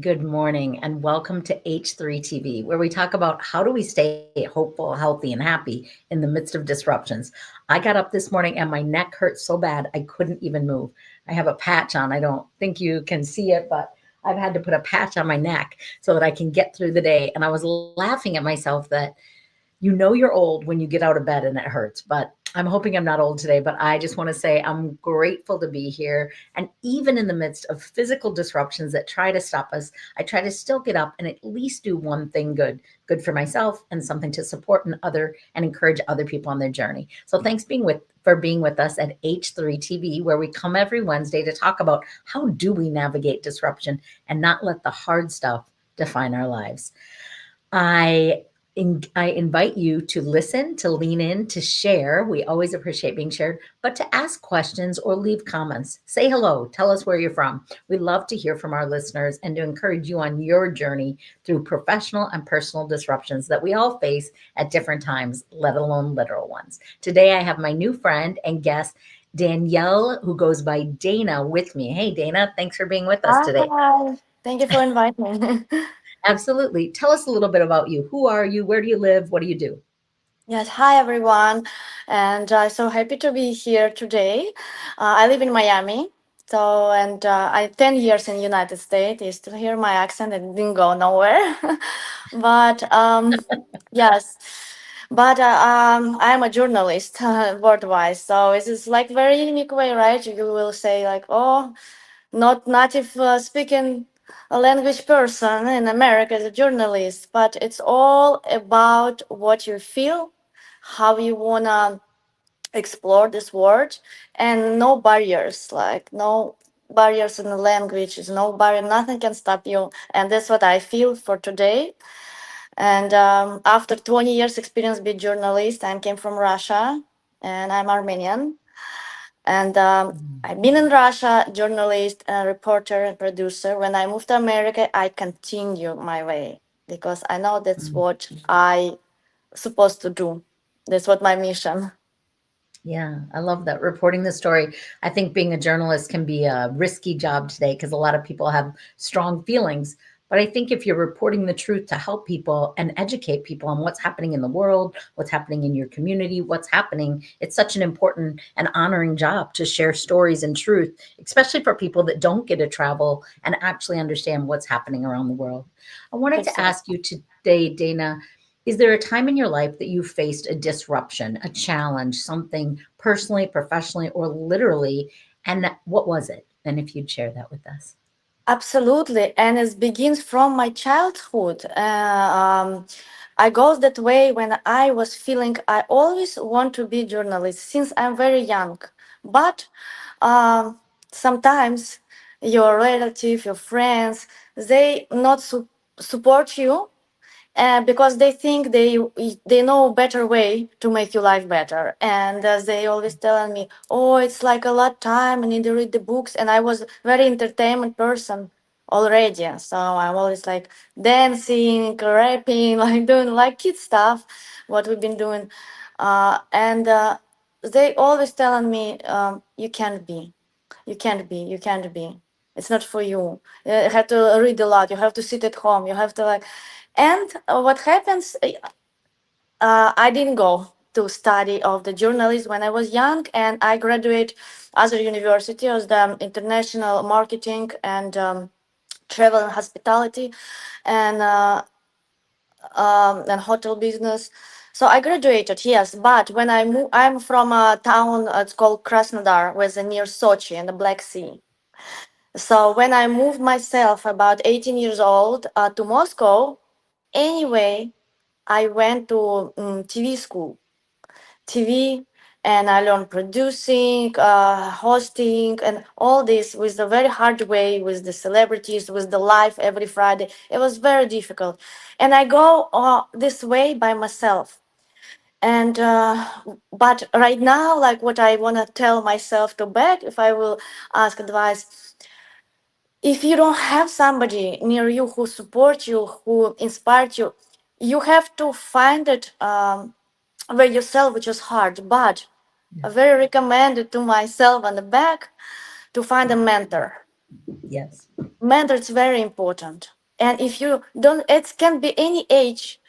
Good morning and welcome to H3 TV, where we talk about how do we stay hopeful, healthy, and happy in the midst of disruptions. I got up this morning and my neck hurt so bad I couldn't even move. I have a patch on. I don't think you can see it, but I've had to put a patch on my neck so that I can get through the day. And I was laughing at myself that you're old when you get out of bed and it hurts, but I'm hoping I'm not old today. But I just want to say I'm grateful to be here. And even in the midst of physical disruptions that try to stop us, I try to still get up and at least do one thing good for myself and something to support and encourage other people on their journey. So thanks for being with us at H3 TV, where we come every Wednesday to talk about how do we navigate disruption and not let the hard stuff define our lives. I I invite you to listen, to lean in, to share. We always appreciate being shared, but to ask questions or leave comments. Say hello. Tell us where you're from. We love to hear from our listeners and to encourage you on your journey through professional and personal disruptions that we all face at different times, let alone literal ones. Today, I have my new friend and guest, Danielle, who goes by Dana, with me. Hey, Dana, thanks for being with us today. Hi, thank you for inviting me. Absolutely. Tell us a little bit about you. Who are you? Where do you live? What do you do? Yes, hi everyone, and so happy to be here today. I live in Miami, I 10 years in United States. You still hear my accent; it didn't go nowhere. but yes, I'm a journalist worldwide, so it's just like very unique way, right? You will say like, oh, not native speaking a language person in America as a journalist, but it's all about what you feel, how you wanna explore this world, and no barriers, like no barriers in the language, is no barrier, nothing can stop you, and that's what I feel for today. And after 20 years experience being journalist, I came from Russia, and I'm Armenian, and I've been in Russia, journalist, reporter, and producer. When I moved to America, I continue my way because I know that's Mm. what I supposed to do. That's what my mission. Yeah, I love that. Reporting the story. I think being a journalist can be a risky job today because a lot of people have strong feelings. But I think if you're reporting the truth to help people and educate people on what's happening in the world, what's happening in your community, what's happening, it's such an important and honoring job to share stories and truth, especially for people that don't get to travel and actually understand what's happening around the world. I wanted to Exactly. ask you today, Dana, is there a time in your life that you faced a disruption, a challenge, something personally, professionally, or literally? And what was it? And if you'd share that with us. Absolutely, and it begins from my childhood. I goes that way when I was feeling I always want to be journalist since I'm very young, but um, sometimes your relative, your friends, they not support you because they think they know better way to make your life better, and they always telling me, oh, it's like a lot time, I need to read the books, and I was very entertainment person already, so I'm always like dancing, rapping, like doing like kid stuff, what we've been doing, and they always telling me, you can't be, it's not for you. You have to read a lot, you have to sit at home, you have to like. And what happens, I didn't go to study of the journalism when I was young, and I graduate other university as the international marketing and travel and hospitality, and hotel business. So I graduated, yes, but when I moved, I'm from a town, it's called Krasnodar, was near Sochi in the Black Sea. So when I moved myself about 18 years old to Moscow, anyway, I went to TV school, TV, and I learned producing, hosting, and all this with the very hard way, with the celebrities, with the live every Friday. It was very difficult. And I go this way by myself. And but right now, like what I want to tell myself to back, if I will ask advice, if you don't have somebody near you who supports you, who inspires you, you have to find it by yourself, which is hard. But I very recommended to myself on the back to find a mentor. Yes. mentor is very important. And if you don't, it can be any age,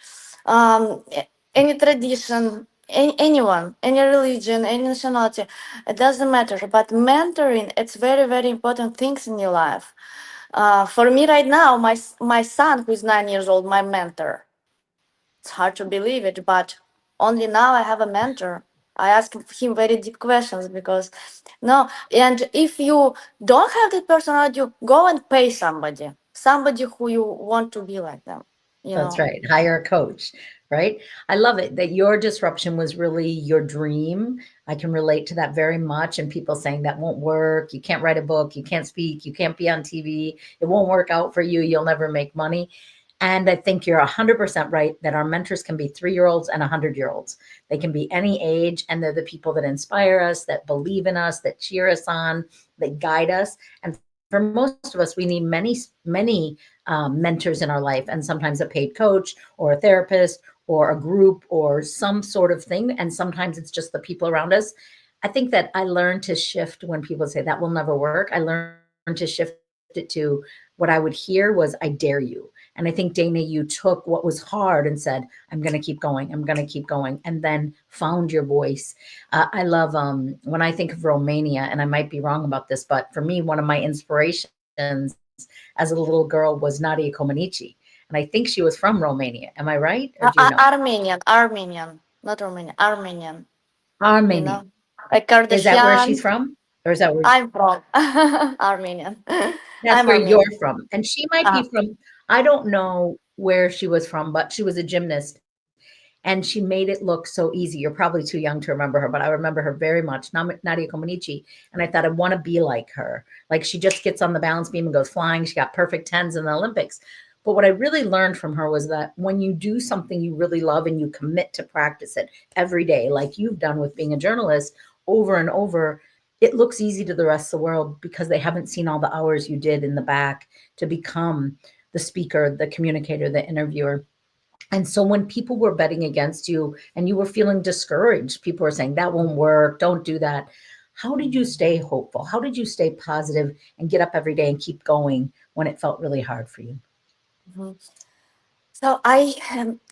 any tradition, anyone, any religion, any nationality, it doesn't matter. But mentoring, it's very, very important things in your life. For me right now, my son, who is 9 years old, my mentor. It's hard to believe it, but only now I have a mentor. I ask him very deep questions because no, and if you don't have that personality, you go and pay somebody who you want to be like them, you That's know. right. Hire a coach, right? I love it that your disruption was really your dream. I can relate to that very much. And people saying that won't work. You can't write a book. You can't speak. You can't be on TV. It won't work out for you. You'll never make money. And I think you're 100% right that our mentors can be 3-year-olds and 100-year-olds. They can be any age, and they're the people that inspire us, that believe in us, that cheer us on, that guide us. And for most of us, we need many mentors in our life, and sometimes a paid coach or a therapist or a group or some sort of thing. And sometimes it's just the people around us. I think that I learned to shift when people say that will never work. I learned to shift it to what I would hear was, I dare you. And I think, Dana, you took what was hard and said, I'm going to keep going. I'm going to keep going. And then found your voice. I love when I think of Romania, and I might be wrong about this, but for me, one of my inspirations as a little girl was Nadia Comaneci. And I think she was from Romania. Am I right? Or do you know? Armenian, not Romanian, Armenian. You Armenia. know, like Is that where she's Kardashian. from? Or is that where I'm from Armenian. that's I'm where you're Armenian. from? And she might Uh, be from, I don't know where she was from, but she was a gymnast and she made it look so easy. You're probably too young to remember her, but I remember her very much, Nadia Comaneci. And I thought, I want to be like her. Like she just gets on the balance beam and goes flying. She got perfect tens in the Olympics. But what I really learned from her was that when you do something you really love and you commit to practice it every day, like you've done with being a journalist over and over, it looks easy to the rest of the world because they haven't seen all the hours you did in the back to become the speaker, the communicator, the interviewer. And so when people were betting against you and you were feeling discouraged, people were saying, that won't work, don't do that. How did you stay hopeful? How did you stay positive and get up every day and keep going when it felt really hard for you? mhm. So I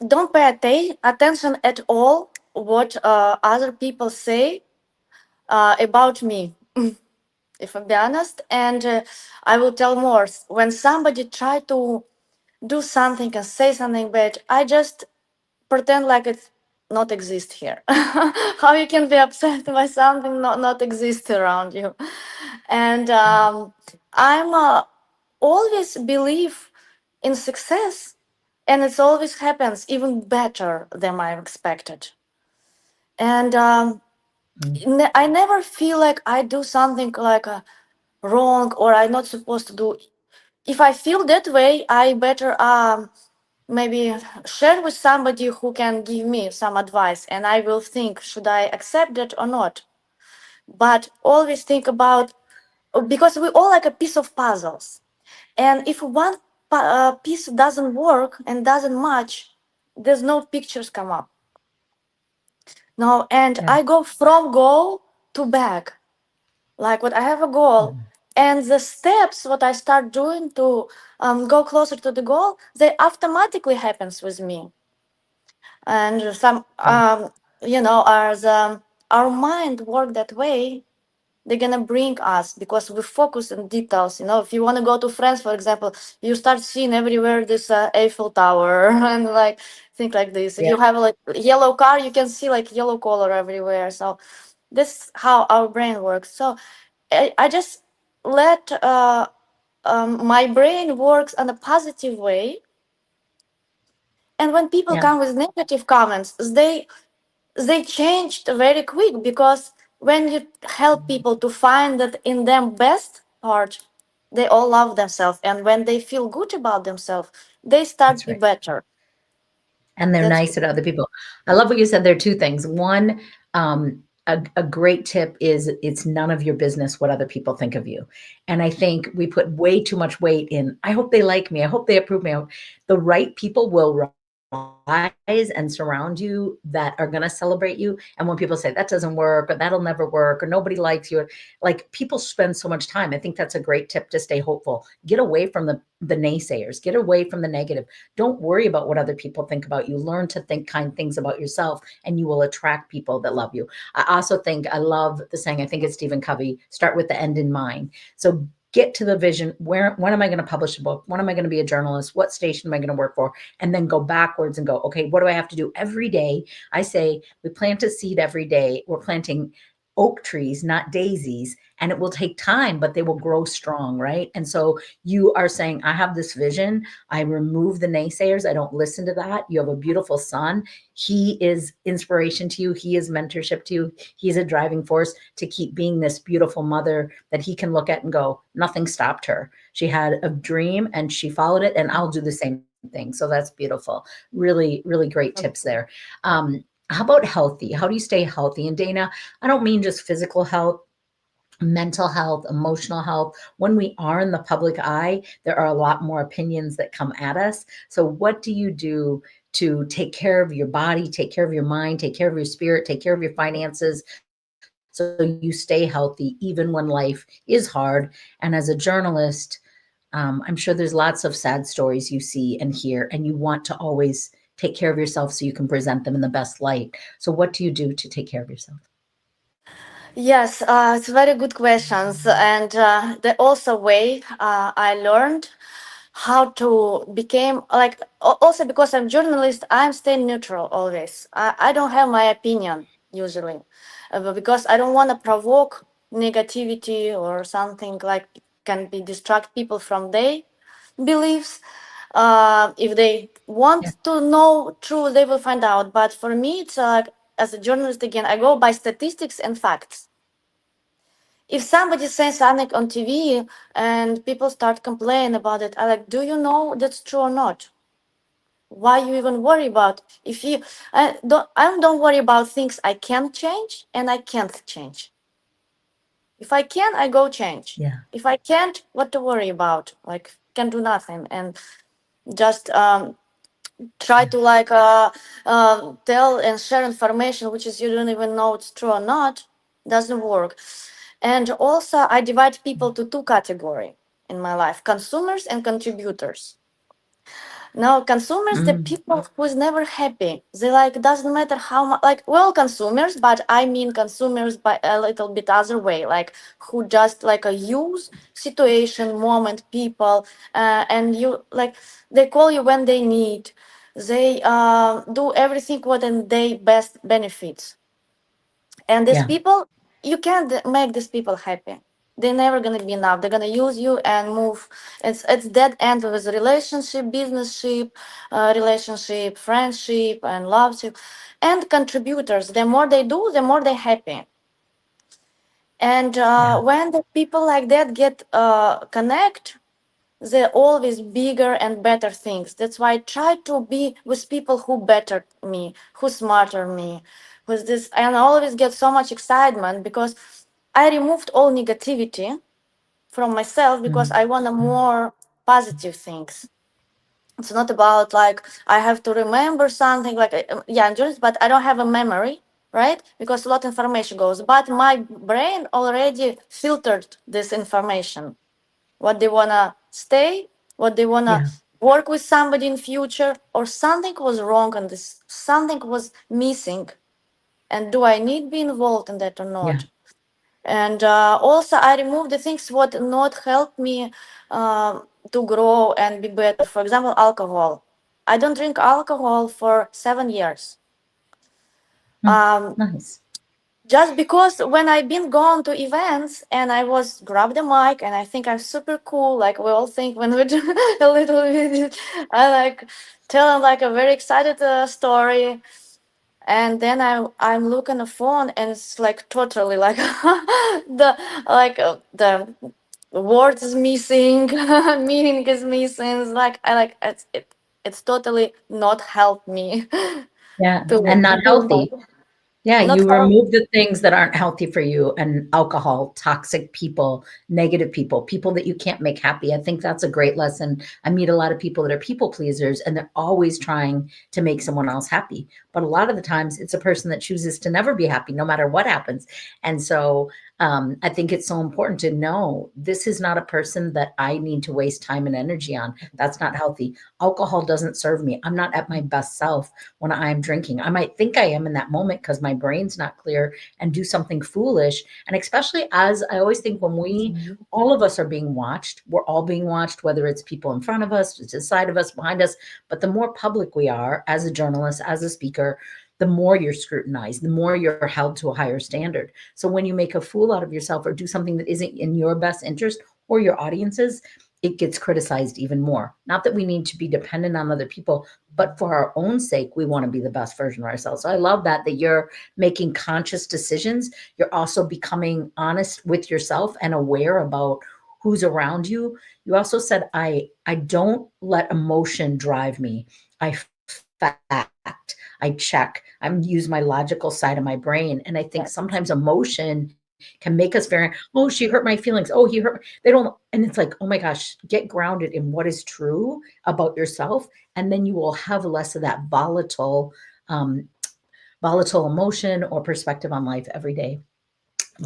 don't pay attention at all what other people say about me, if I'm be honest. And I will tell more. When somebody try to do something and say something bad, I just pretend like it's not exist here. How you can be upset by something not exist around you? And I'm always believe in success, and it always happens even better than I expected. And Mm, I never feel like I do something like wrong or I'm not supposed to do. If I feel that way, I better maybe share with somebody who can give me some advice, and I will think, should I accept it or not? But always think about, because we all like a piece of puzzles, and if one piece doesn't work and doesn't match, there's no pictures come up. No, and yeah. I go from goal to back. Like what I have a goal, Mm, and the steps what I start doing to go closer to the goal, they automatically happens with me. And some yeah. as our mind work that way, they're gonna bring us because we focus on details. If you want to go to France, for example, you start seeing everywhere this Eiffel Tower and like think like this. If Yeah. you have like yellow car, you can see like yellow color everywhere. So this is how our brain works. So I just let my brain works on a positive way. And when people Yeah. come with negative comments, they changed very quick, because when you help people to find that in them best part, they all love themselves, and when they feel good about themselves, they start That's be right. better. And they're That's nice to other people. I love what you said. There are two things. One, a great tip is it's none of your business what other people think of you. And I think we put way too much weight in, I hope they like me. I hope they approve me. The right people will write. wise and surround you that are going to celebrate you. And when people say that doesn't work or that'll never work or nobody likes you, like people spend so much time. I think that's a great tip to stay hopeful. Get away from the naysayers, get away from the negative. Don't worry about what other people think about you. Learn to think kind things about yourself and you will attract people that love you. I also think I love the saying, I think it's Stephen Covey, start with the end in mind. So get to the vision. When am I going to publish a book? When am I going to be a journalist? What station am I going to work for? And then go backwards and go, okay, what do I have to do every day? I say we plant a seed every day. We're planting oak trees, not daisies, and it will take time, but they will grow strong, right? And so you are saying, I have this vision. I remove the naysayers. I don't listen to that. You have a beautiful son. He is inspiration to you. He is mentorship to you. He's a driving force to keep being this beautiful mother that he can look at and go, nothing stopped her. She had a dream and she followed it, and I'll do the same thing. So that's beautiful. Really, really great tips there. How about healthy? How do you stay healthy? And Dana, I don't mean just physical health, mental health, emotional health. When we are in the public eye, there are a lot more opinions that come at us. So, what do you do to take care of your body, take care of your mind, take care of your spirit, take care of your finances so you stay healthy even when life is hard? And as a journalist, I'm sure there's lots of sad stories you see and hear, and you want to always take care of yourself so you can present them in the best light. So, what do you do to take care of yourself? Yes, it's very good questions, and the also way I learned how to became like also because I'm journalist, I'm staying neutral always. I don't have my opinion usually, but because I don't want to provoke negativity or something like can be distract people from their beliefs. If they want Yeah. to know truth, they will find out. But for me, it's like as a journalist again, I go by statistics and facts. If somebody says something on TV and people start complaining about it, I like, do you know that's true or not? Why you even worry about? If you, I don't worry about things I can change and I can't change. If I can, I go change. Yeah. If I can't, what to worry about? Like, can do nothing and just try to Yeah. like tell and share information which is you don't even know it's true or not doesn't work. And also I divide people to two category in my life: consumers and contributors. Now consumers, the Mm, people who's never happy, they like doesn't matter how much, like well consumers, but I mean consumers by a little bit other way, like who just like a use situation moment people, and you like they call you when they need, they do everything what in they best benefits. And these yeah. people, you can't make these people happy. They're never gonna be enough. They're gonna use you and move. It's dead end with relationship, relationship, friendship, and loveship, and contributors. The more they do, the more they're happy. And Yeah. when the people like that get connect, they're always bigger and better things. That's why I try to be with people who better me, who smarter me, with this, and I always get so much excitement because I removed all negativity from myself because I Mm, want a mm, more positive things. It's not about like I have to remember something like yeah, I'm journalist, but I don't have a memory, right? Because a lot of information goes, but my brain already filtered this information, what they wanna stay, what they wanna yeah. work with somebody in future, or something was wrong and this something was missing, and do I need be involved in that or Yeah. not? And also I remove the things what not help me to grow and be better. For example, alcohol. I don't drink alcohol for 7 years. Mm, Um, nice. just because when I've been gone to events and I was grab the mic and I think I'm super cool, like we all think when we do a little bit, I like telling like a very excited story, and then I'm looking the phone and it's like totally like the the words is missing, meaning is missing. It's like I like it's totally not helped me Yeah. to And not do my healthy. Yeah, Not you for remove the things that aren't healthy for you and alcohol, toxic people, negative people, people that you can't make happy. I think that's a great lesson. I meet a lot of people that are people pleasers and they're always trying to make someone else happy. But a lot of the times it's a person that chooses to never be happy no matter what happens. And so I think it's so important to know this is not a person that I need to waste time and energy on. That's not healthy. Alcohol doesn't serve me. I'm not at my best self when I'm drinking. I might think I am in that moment because my brain's not clear and do something foolish. And especially as I always think when all of us are being watched, we're all being watched, whether it's people in front of us, to the side of us, behind us. But the more public we are as a journalist, as a speaker, the more you're scrutinized, the more you're held to a higher standard. So when you make a fool out of yourself or do something that isn't in your best interest or your audience's, it gets criticized even more. Not that we need to be dependent on other people, but for our own sake, we want to be the best version of ourselves. So I love that you're making conscious decisions. You're also becoming honest with yourself and aware about who's around you. You also said, I don't let emotion drive me. I fact, I check, I use my logical side of my brain. And I think yeah, sometimes emotion can make us very, oh, she hurt my feelings. Oh, he hurt. They don't, and it's like, oh my gosh, get grounded in what is true about yourself, and then you will have less of that um, volatile emotion or perspective on life every day.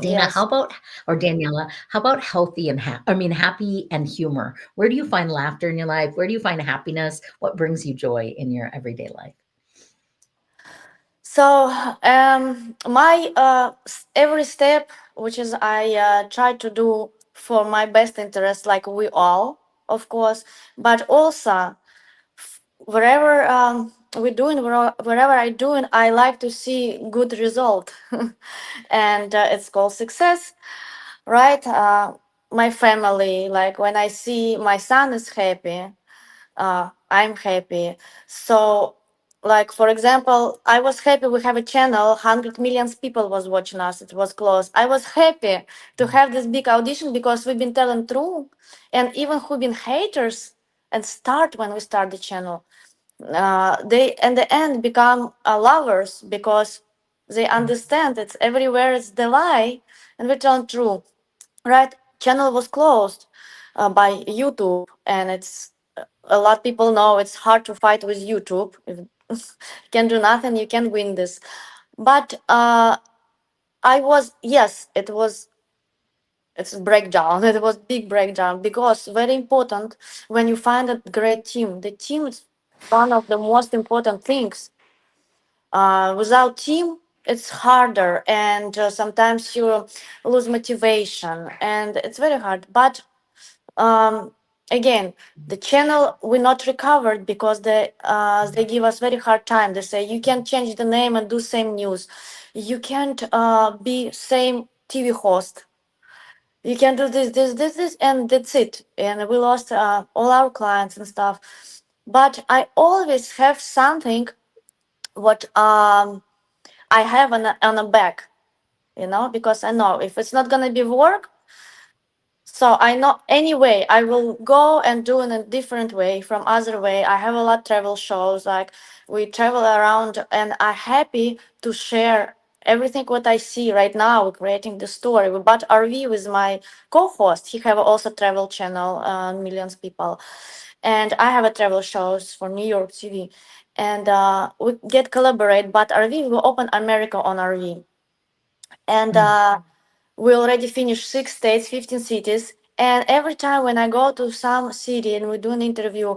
Dana, how yes. about, or Daniela, how about healthy and happy and humor? Where do you find laughter in your life? Where do you find happiness? What brings you joy in your everyday life? So my every step, which is I try to do for my best interest, like we all, of course, but also wherever we're doing, wherever I doing, I like to see good result, and it's called success, right? My family, like when I see my son is happy, I'm happy. So, like for example, I was happy we have a channel, 100 million people was watching us. It was close. I was happy to have this big audition because we've been telling true, and even who been haters and start when we start the channel, they in the end become lovers because they understand it's everywhere it's the lie and we telling true, right? Channel was closed by YouTube, and it's a lot of people know it's hard to fight with YouTube. If you can do nothing, you can win this. But I was, yes, it was, it's a breakdown. It was big breakdown because very important when you find a great team. The team is one of the most important things. Without team, it's harder, and sometimes you lose motivation, and it's very hard. But um, again, the channel we not recovered because they give us very hard time. They say you can change the name and do same news, you can't be same TV host, you can do this, and that's it. And we lost all our clients and stuff. But I always have something what I have on a back, because I know if it's not gonna be work, so I know anyway I will go and do in a different way from other way. I have a lot travel shows, like we travel around, and I'm happy to share everything what I see right now. We're creating the story. We bought RV with my co-host. He have also travel channel, millions people, and I have a travel shows for New York TV, and we get collaborate. But RV we will open America on RV, and Mm. we already finished 6 states, 15 cities. And every time when I go to some city and we do an interview,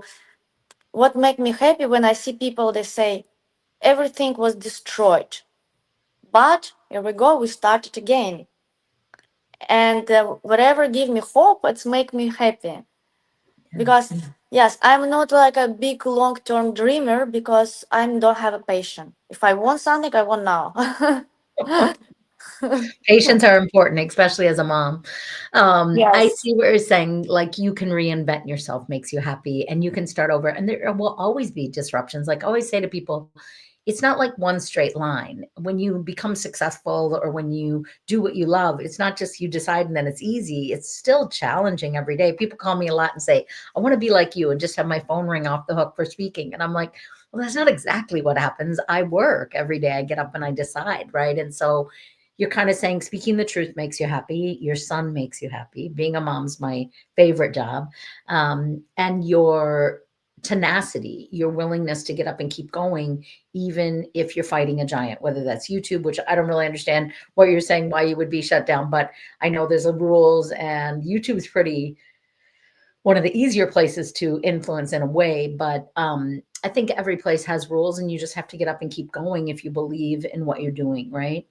what make me happy when I see people, they say, everything was destroyed. But here we go, we started again. And whatever give me hope, it's make me happy. Because yes, I'm not like a big long-term dreamer because I don't have a patience. If I want something, I want now. Patience are important, especially as a mom. I Yes. see what you're saying. Like you can reinvent yourself, makes you happy, and you can start over. And there will always be disruptions. Like I always say to people, it's not like one straight line. When you become successful or when you do what you love, it's not just you decide and then it's easy. It's still challenging every day. People call me a lot and say, I want to be like you and just have my phone ring off the hook for speaking. And I'm like, Well, that's not exactly what happens. I work every day. I get up and I decide, right? And so you're kind of saying speaking the truth makes you happy. Your son makes you happy. Being a mom's my favorite job. And your tenacity, your willingness to get up and keep going, even if you're fighting a giant, whether that's YouTube, which I don't really understand what you're saying, why you would be shut down, but I know there's a rules and YouTube's pretty one of the easier places to influence in a way, but I think every place has rules and you just have to get up and keep going if you believe in what you're doing, right?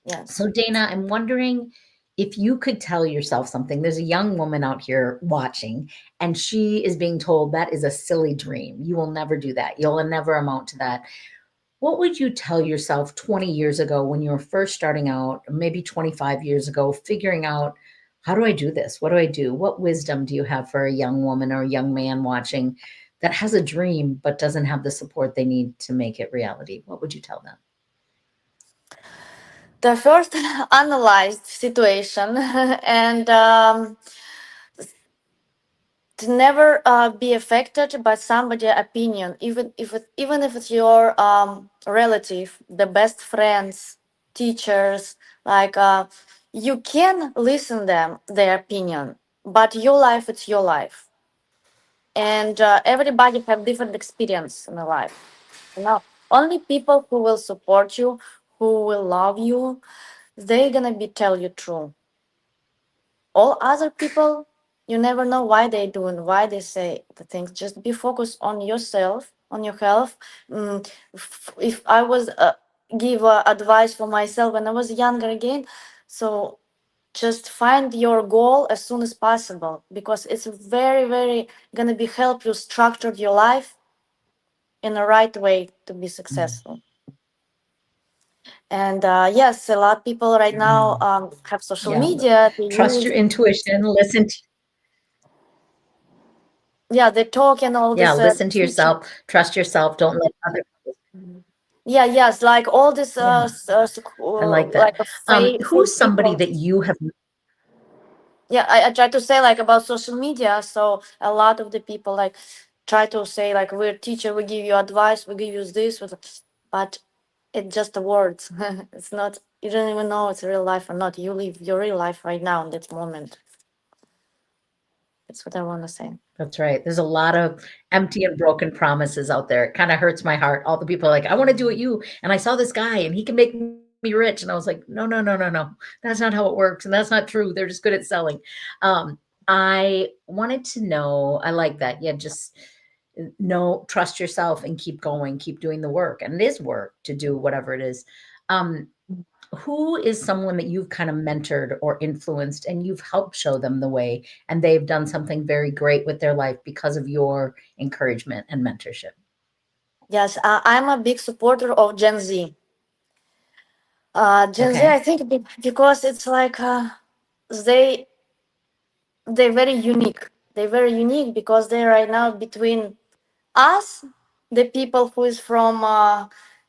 Yes. So, Dana, I'm wondering if you could tell yourself something. There's a young woman out here watching, and she is being told that is a silly dream. You will never do that. You'll never amount to that. What would you tell yourself 20 years ago when you were first starting out, or maybe 25 years ago, figuring out how do I do this? What do I do? What wisdom do you have for a young woman or a young man watching that has a dream but doesn't have the support they need to make it reality? What would you tell them? The first analyzed situation and to never be affected by somebody's opinion, even if it's your relative, the best friends, teachers. Like you can listen them their opinion, but your life it's your life, and everybody have different experience in their life. Only people who will support you, who will love you, they gonna be tell you true. All other people, you never know why they do and why they say the things. Just be focused on yourself, on your health. If I was give advice for myself when I was younger again, so just find your goal as soon as possible, because it's very very gonna be help you structure your life in the right way to be Mm, successful. And yes, a lot of people right now mm. have social Yeah. media. They Trust use, your intuition. yeah, they talk and all Yeah, this listen to teaching. yourself. Trust yourself. Don't let other people. Yeah, yes, like all this Yeah, I like that. like a fake Who's somebody people. that you have Yeah, I try to say like about social media. So a lot of the people like try to say like we're teacher, we give you advice, we give you this, but it's just the words. It's not. You don't even know it's real life or not. You live your real life right now in that moment. That's what I want to say. That's right. There's a lot of empty and broken promises out there. It kind of hurts my heart. All the people are like, I want to do what you, and I saw this guy and he can make me rich. And I was like, no, no, no, no, no. That's not how it works. And that's not true. They're just good at selling. Um, I wanted to know, I like that. Yeah, just know, trust yourself and keep going, keep doing the work. And it is work to do whatever it is. Um, who is someone that you've kind of mentored or influenced and you've helped show them the way and they've done something very great with their life because of your encouragement and mentorship? Yes, I'm a big supporter of Gen Z. Gen Z, Okay. I think, because it's like they they're very unique. They're very unique because they're right now between us, the people who is from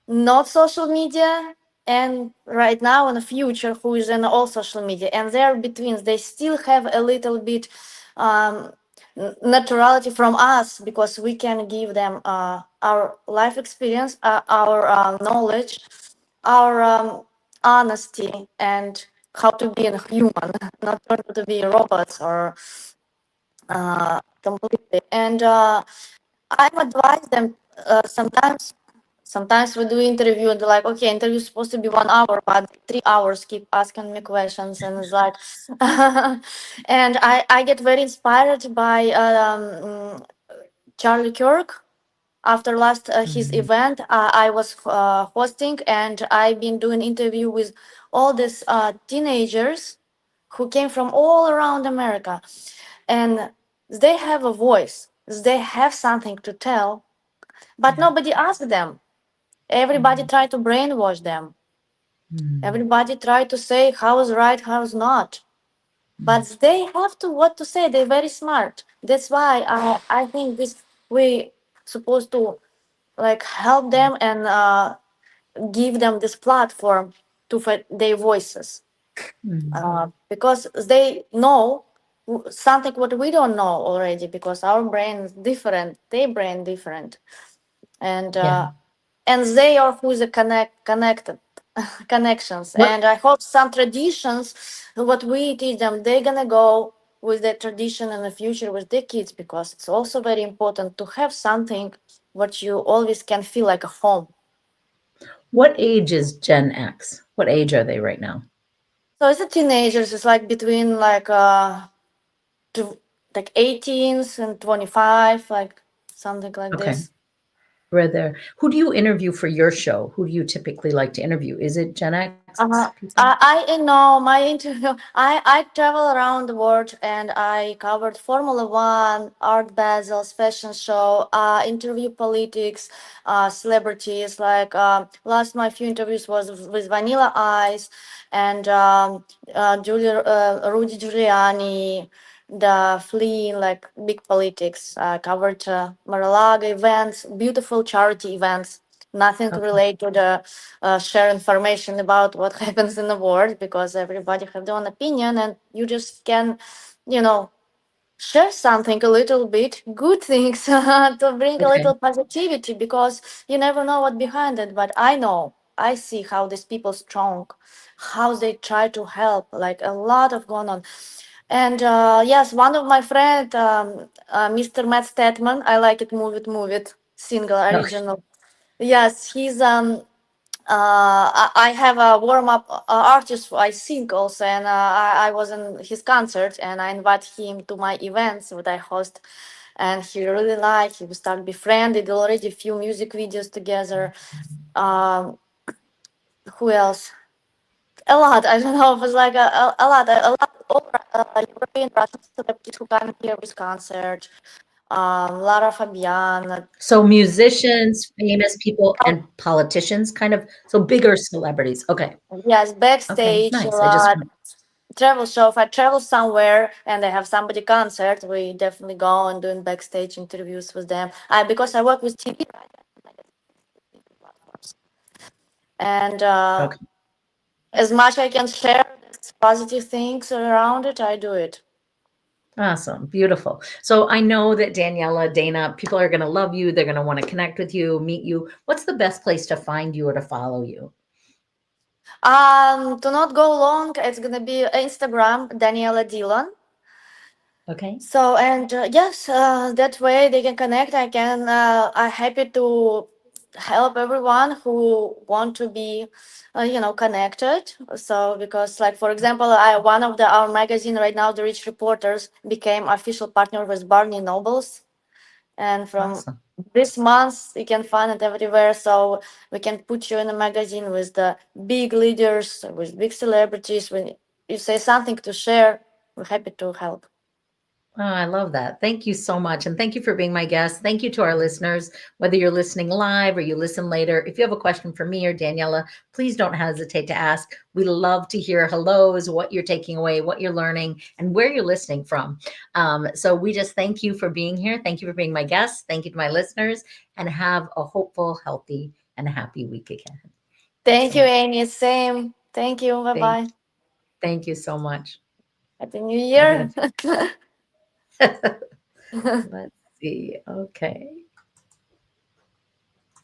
not social media, and right now in the future who is in all social media, and they're between. They still have a little bit um, naturality from us because we can give them our life experience, our knowledge, our honesty, and how to be a human, not to be robots or completely. And I'm advise them sometimes. Sometimes we do interview and they're like, okay, interview is supposed to be 1 hour, but 3 hours keep asking me questions, and it's like, and I get very inspired by Charlie Kirk. After last his Mhm. event, I was hosting, and I've been doing interview with all these teenagers who came from all around America, and they have a voice. They have something to tell, but Yeah. nobody asked them. Everybody Mhm. tried to brainwash them. Mhm. Everybody tried to say how's right, how's not. Mhm. But they have to what to say. They're very smart. That's why I think this we supposed to like help them and give them this platform to find their voices, Mhm. because they know something what we don't know already, because our brain is different, their brain different. and Yeah. they are who the connected connections. What And I hope some traditions, what we teach them, they're gonna go with the tradition in the future with their kids, because it's also very important to have something what you always can feel like a home. what age is Gen X? What age are they right now? So as a teenagers, it's like between to, like 18s and 25, like something like Okay. this. Right there. Who do you interview for your show? Who do you typically like to interview? Is it Gen X people? I know my interview. I travel around the world, and I covered Formula One, Art Basel's fashion show, interview politics, celebrities. Like last my few interviews was with Vanilla Ice and Rudy Giuliani, the Flea, like big politics. I covered Mar-a-Lago events, beautiful charity events. Nothing Okay. related to the share information about what happens in the world, because everybody have their own opinion, and you just can, you know, share something a little bit good things to bring a Okay. little positivity, because you never know what behind it. But I know, I see how these people strong, how they try to help, like a lot of going on. And yes, one of my friend, Mr. Matt Statman, I like it, move it single Okay. original. Yes, he's I have a warm up artist who I sing also, and I was in his concert, and I invite him to my events that I host, and he really liked. He start befriended already a few music videos together. Um, who else? A lot. I don't know. It was like a lot. All European Russian celebrities who come here with concert. Lara Fabian. So musicians, famous people, and politicians, kind of. So bigger celebrities. Okay. Yes, Okay. backstage a Nice. I just lot. want. Travel show. If I travel somewhere and they have somebody concert, we definitely go and doing backstage interviews with them. I Because I work with TV, and Okay. as much I can share this positive things around it, I do it. Awesome. Beautiful. So I know that Daniela, Dana, people are going to love you. They're going to want to connect with you, meet you. What's the best place to find you or to follow you? To not go long, it's gonna be Instagram, Daniela Dillon. Okay. So, and yes, that way they can connect. I'm happy to help everyone who want to be, connected. So, because like, for example, one of our magazine right now, the Rich Reporters, became official partner with Barney Nobles. And from Awesome. this month, you can find it everywhere. So we can put you in a magazine with the big leaders, with big celebrities. When you say something to share, we're happy to help. Oh, I love that. Thank you so much. And thank you for being my guest. Thank you to our listeners, whether you're listening live or you listen later. If you have a question for me or Daniela, please don't hesitate to ask. We love to hear hellos, what you're taking away, what you're learning, and where you're listening from. So we just thank you for being here. Thank you for being my guest. Thank you to my listeners, and have a hopeful, healthy, and happy week again. Thank you, Excellent. Amy. Same. Thank you. Bye Thank, bye. thank you so much. Happy New I'm going Year. to, let's see. Okay.